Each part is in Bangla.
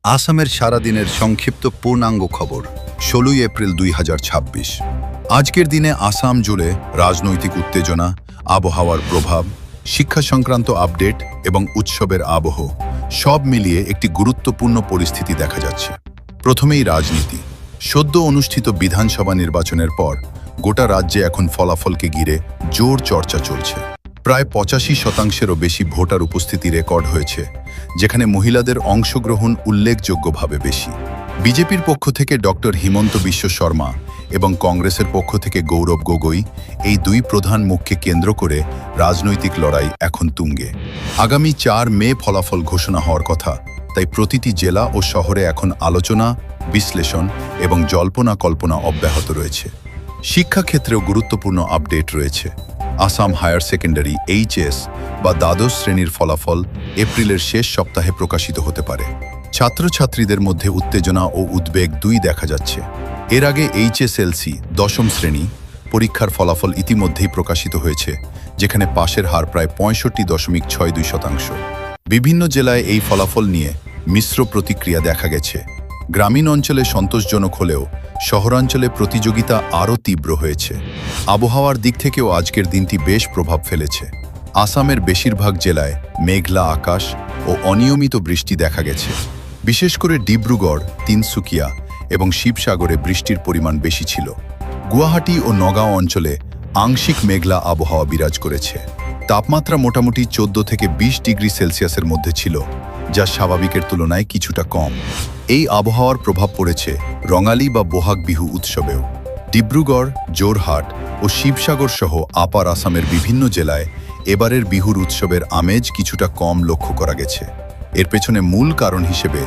আসামের সারাদিনের সংক্ষিপ্ত পূর্ণাঙ্গ খবর ১৬ এপ্রিল ২০২৬। আজকের দিনে আসাম জুড়ে রাজনৈতিক উত্তেজনা, আবহাওয়ার প্রভাব, শিক্ষা সংক্রান্ত আপডেট এবং উৎসবের আবহ সব মিলিয়ে একটি গুরুত্বপূর্ণ পরিস্থিতি দেখা যাচ্ছে। প্রথমেই রাজনীতি। সদ্য অনুষ্ঠিত বিধানসভা নির্বাচনের পর গোটা রাজ্যে এখন ফলাফলকে ঘিরে জোর চর্চা চলছে। প্রায় ৮৫%-এরও বেশি ভোটার উপস্থিতি রেকর্ড হয়েছে, যেখানে মহিলাদের অংশগ্রহণ উল্লেখযোগ্যভাবে বেশি। বিজেপির পক্ষ থেকে ডক্টর হিমন্ত বিশ্ব শর্মা এবং কংগ্রেসের পক্ষ থেকে গৌরব গগৈ, এই দুই প্রধান মুখকে কেন্দ্র করে রাজনৈতিক লড়াই এখন তুঙ্গে। আগামী ৪ মে ফলাফল ঘোষণা হওয়ার কথা, তাই প্রতিটি জেলা ও শহরে এখন আলোচনা, বিশ্লেষণ এবং জল্পনা কল্পনা অব্যাহত রয়েছে। শিক্ষাক্ষেত্রেও গুরুত্বপূর্ণ আপডেট রয়েছে। আসাম হায়ার সেকেন্ডারি এইচএস বা দ্বাদশ শ্রেণীর ফলাফল এপ্রিলের শেষ সপ্তাহে প্রকাশিত হতে পারে। ছাত্রছাত্রীদের মধ্যে উত্তেজনা ও উদ্বেগ দুই দেখা যাচ্ছে। এর আগে এইচএসএলসি দশম শ্রেণী পরীক্ষার ফলাফল ইতিমধ্যেই প্রকাশিত হয়েছে, যেখানে পাশের হার প্রায় ৬৫.৬২%। বিভিন্ন জেলায় এই ফলাফল নিয়ে মিশ্র প্রতিক্রিয়া দেখা গেছে। গ্রামীণ অঞ্চলে সন্তোষজনক হলেও শহরাঞ্চলে প্রতিযোগিতা আরও তীব্র হয়েছে। আবহাওয়ার দিক থেকেও আজকের দিনটি বেশ প্রভাব ফেলেছে। আসামের বেশিরভাগ জেলায় মেঘলা আকাশ ও অনিয়মিত বৃষ্টি দেখা গেছে। বিশেষ করে ডিব্রুগড়, তিনসুকিয়া এবং শিবসাগরে বৃষ্টির পরিমাণ বেশি ছিল। গুয়াহাটি ও নগাঁও অঞ্চলে আংশিক মেঘলা আবহাওয়া বিরাজ করেছে। তাপমাত্রা মোটামুটি ১৪ থেকে ২০ ডিগ্রি সেলসিয়াসের মধ্যে ছিল, যা স্বাভাবিকের তুলনায় কিছুটা কম। এই আবহাওয়ার প্রভাব পড়েছে রঙালী বা বোহাগ বিহু উৎসবেও। ডিব্রুগড়, জোরহাট ও শিবসাগর সহ আপার আসামের বিভিন্ন জেলায় এবারের বিহুর উৎসবের আমেজ কিছুটা কম লক্ষ্য করা গেছে। এর পেছনে মূল কারণ হিসেবে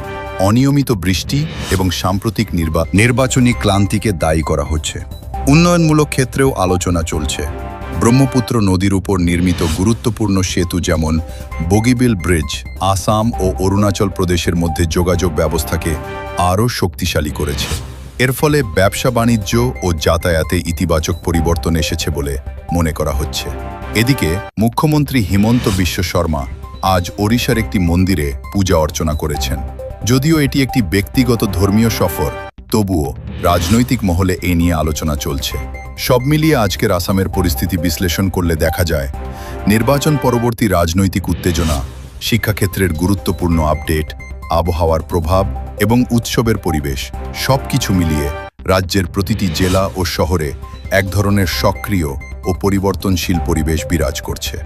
অনিয়মিত বৃষ্টি এবং সাম্প্রতিক নির্বাচনী ক্লান্তিকে দায়ী করা হচ্ছে। উন্নয়নমূলক ক্ষেত্রেও আলোচনা চলছে। ব্রহ্মপুত্র নদীর উপর নির্মিত গুরুত্বপূর্ণ সেতু যেমন বগিবিল ব্রিজ আসাম ও অরুণাচল প্রদেশের মধ্যে যোগাযোগ ব্যবস্থাকে আরও শক্তিশালী করেছে। এর ফলে ব্যবসা বাণিজ্য ও যাতায়াতে ইতিবাচক পরিবর্তন এসেছে বলে মনে করা হচ্ছে। এদিকে মুখ্যমন্ত্রী হিমন্ত বিশ্ব শর্মা আজ ওড়িশার একটি মন্দিরে পূজা অর্চনা করেছেন। যদিও এটি একটি ব্যক্তিগত ধর্মীয় সফর, তবুও রাজনৈতিক মহলে এ নিয়ে আলোচনা চলছে। সব মিলিয়ে আজকের আসামের পরিস্থিতি বিশ্লেষণ করলে দেখা যায়, নির্বাচন পরবর্তী রাজনৈতিক উত্তেজনা, শিক্ষাক্ষেত্রের গুরুত্বপূর্ণ আপডেট, আবহাওয়ার প্রভাব এবং উৎসবের পরিবেশ সবকিছু মিলিয়ে রাজ্যের প্রতিটি জেলা ও শহরে এক ধরনের সক্রিয় ও পরিবর্তনশীল পরিবেশ বিরাজ করছে।